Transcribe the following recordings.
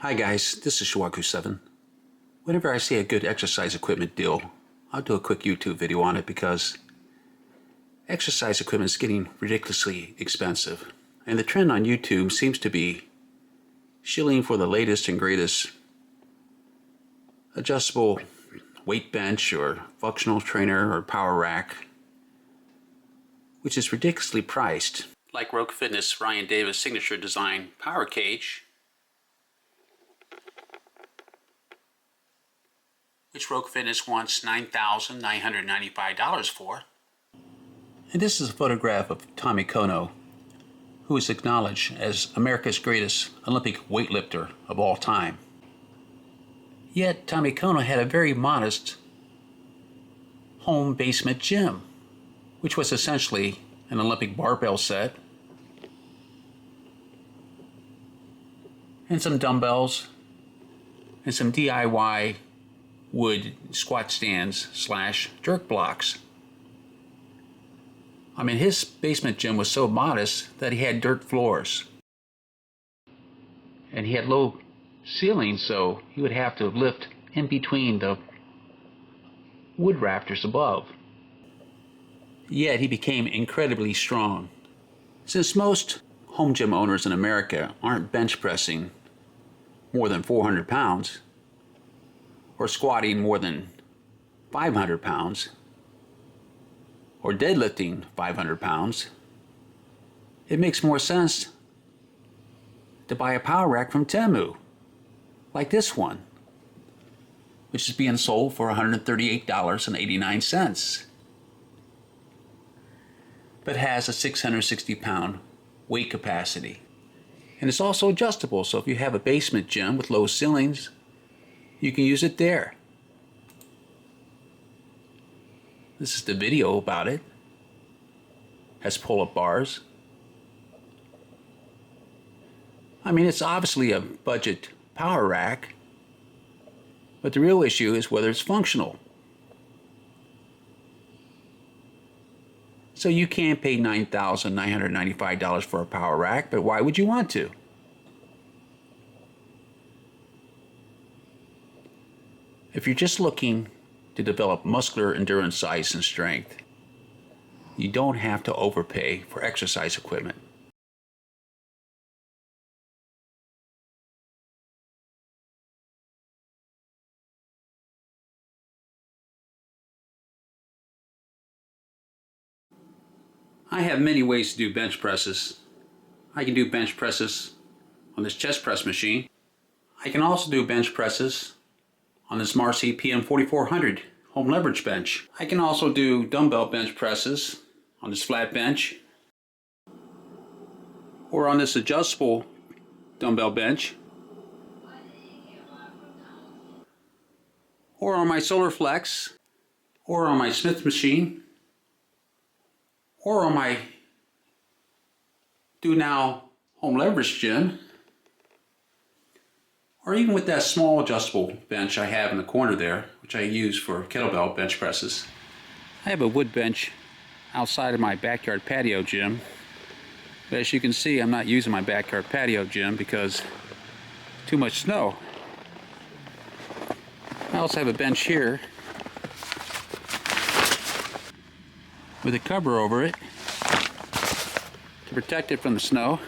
Hi guys, this is Shawaku7. Whenever I see a good exercise equipment deal, I'll do a quick YouTube video on it because exercise equipment is getting ridiculously expensive. And the trend on YouTube seems to be shilling for the latest and greatest adjustable weight bench or functional trainer or power rack, which is ridiculously priced. Like Rogue Fitness Ryan Davis signature design power cage, which Rogue Fitness wants $9,995 for. And this is a photograph of Tommy Kona, who is acknowledged as America's greatest Olympic weightlifter of all time. Yet Tommy Kona had a very modest home basement gym, which was essentially an Olympic barbell set and some dumbbells and some DIY wood squat stands / jerk blocks. I mean, his basement gym was so modest that he had dirt floors. And he had low ceilings, so he would have to lift in between the wood rafters above. Yet he became incredibly strong. Since most home gym owners in America aren't bench pressing more than 400 pounds, or squatting more than 500 pounds, or deadlifting 500 pounds, it makes more sense to buy a power rack from Temu, like this one, which is being sold for $138.89, but has a 660 pound weight capacity. And it's also adjustable, so if you have a basement gym with low ceilings, you can use it there. This is the video about it. Has pull-up bars. I mean, it's obviously a budget power rack, but the real issue is whether it's functional. So you can pay $9,995 for a power rack, but why would you want to? If you're just looking to develop muscular endurance, size, and strength, you don't have to overpay for exercise equipment. I have many ways to do bench presses. I can do bench presses on this chest press machine. I can also do bench presses on this Marcy PM4400 home leverage bench. I can also do dumbbell bench presses on this flat bench, or on this adjustable dumbbell bench, or on my Solar Flex, or on my Smith machine, or on my Do Now home leverage gym, or even with that small adjustable bench I have in the corner there, which I use for kettlebell bench presses. I have a wood bench outside of my backyard patio gym, but as you can see, I'm not using my backyard patio gym because too much snow. I also have a bench here with a cover over it to protect it from the snow.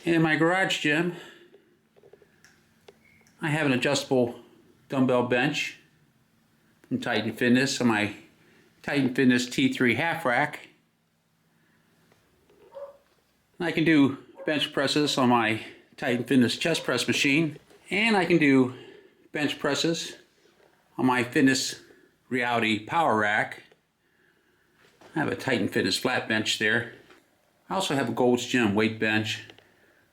And in my garage gym, I have an adjustable dumbbell bench from Titan Fitness on my Titan Fitness T3 half rack. And I can do bench presses on my Titan Fitness chest press machine, and I can do bench presses on my Fitness Reality power rack. I have a Titan Fitness flat bench there. I also have a Gold's Gym weight bench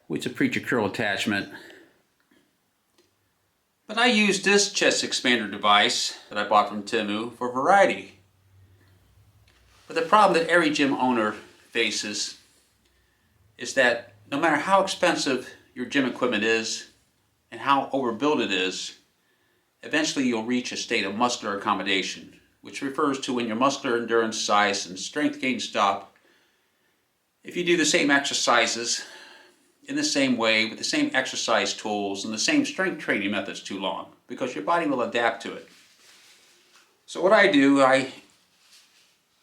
with a preacher curl attachment. But I use this chest expander device that I bought from Temu for variety. But the problem that every gym owner faces is that no matter how expensive your gym equipment is and how overbuilt it is, eventually you'll reach a state of muscular accommodation, which refers to when your muscular endurance, size, and strength gains stop if you do the same exercises in the same way with the same exercise tools and the same strength training methods too long, because your body will adapt to it. So what I do, I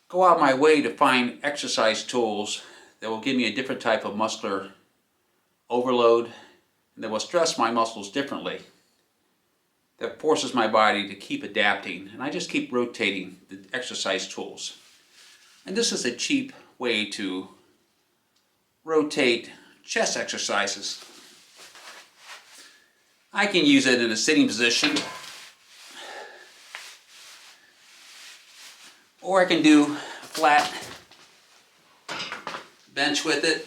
go out of my way to find exercise tools that will give me a different type of muscular overload and that will stress my muscles differently, that forces my body to keep adapting, and I just keep rotating the exercise tools. And this is a cheap way to rotate chest exercises. I can use it in a sitting position, or I can do a flat bench with it.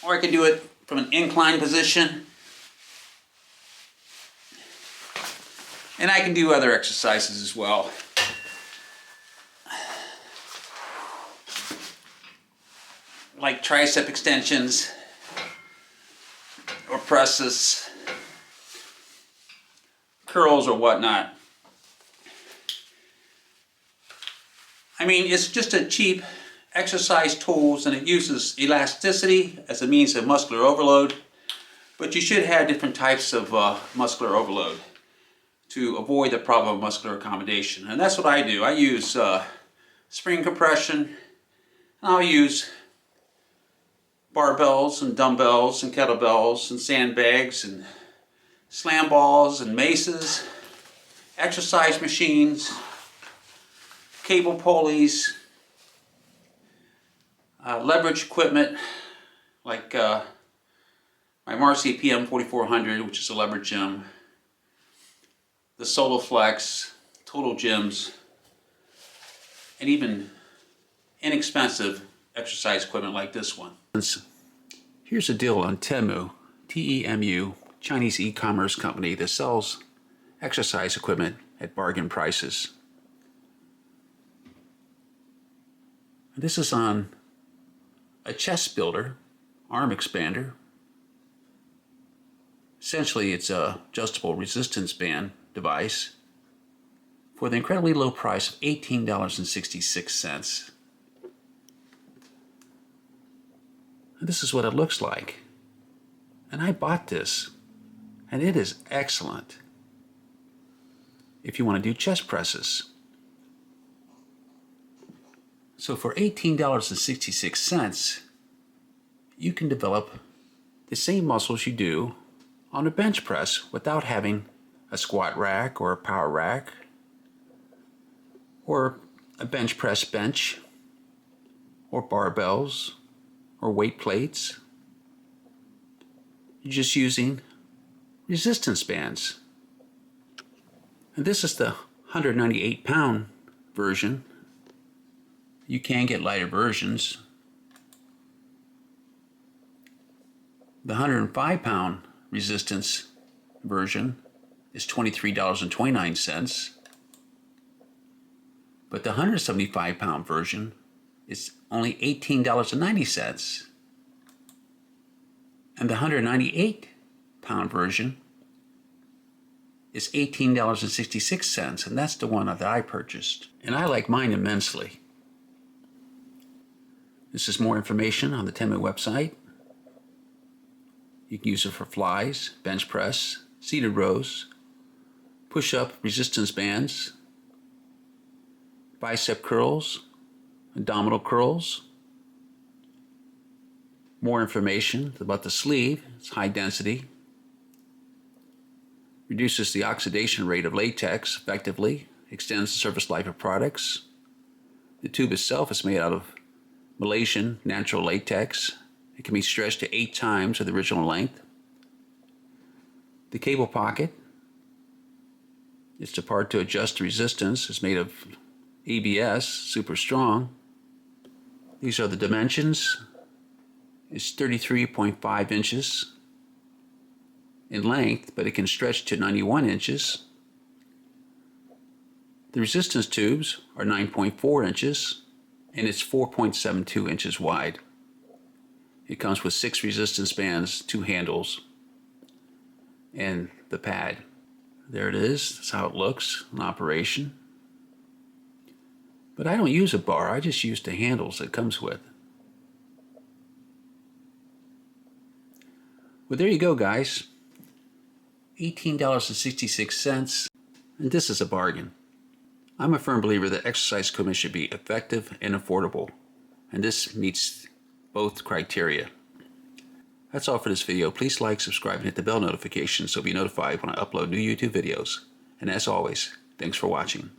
Or I can do it from an incline position. And I can do other exercises as well. Like tricep extensions or presses, curls or whatnot. I mean, it's just a cheap exercise tools, and it uses elasticity as a means of muscular overload, but you should have different types of muscular overload to avoid the problem of muscular accommodation. And that's what I do. I use spring compression, and I'll use barbells and dumbbells and kettlebells and sandbags and slam balls and maces, exercise machines, cable pulleys, leverage equipment like my Marcy PM 4400, which is a leverage gym, the SoloFlex, Total Gyms, and even inexpensive exercise equipment like this one. Here's a deal on Temu, T-E-M-U, Chinese e-commerce company that sells exercise equipment at bargain prices. This is on a chest builder, arm expander. Essentially, it's a adjustable resistance band device for the incredibly low price of $18.66. This is what it looks like. And I bought this, and it is excellent if you want to do chest presses. So for $18.66, you can develop the same muscles you do on a bench press without having a squat rack or a power rack or a bench press bench or barbells or weight plates. You're just using resistance bands. And this is the 198-pound version. You can get lighter versions. The 105-pound resistance version is $23.29, but the 175-pound version is only $18.90, and the 198-pound version is $18.66, and that's the one that I purchased, and I like mine immensely. This is more information on the Temu website. You can use it for flies, bench press, seated rows, push-up resistance bands, bicep curls, abdominal curls. More information about the sleeve. It's high density. Reduces the oxidation rate of latex effectively. Extends the service life of products. The tube itself is made out of Malaysian natural latex. It can be stretched to 8 times the original length. The cable pocket, it's the part to adjust the resistance. It's made of ABS, super strong. These are the dimensions. It's 33.5 inches in length, but it can stretch to 91 inches. The resistance tubes are 9.4 inches, and it's 4.72 inches wide. It comes with 6 resistance bands, 2 handles, and the pad. There it is. That's how it looks in operation. But I don't use a bar. I just use the handles it comes with. Well, there you go, guys. $18.66, and this is a bargain. I'm a firm believer that exercise equipment should be effective and affordable, and this meets both criteria. That's all for this video. Please like, subscribe, and hit the bell notification so you'll be notified when I upload new YouTube videos. And as always, thanks for watching.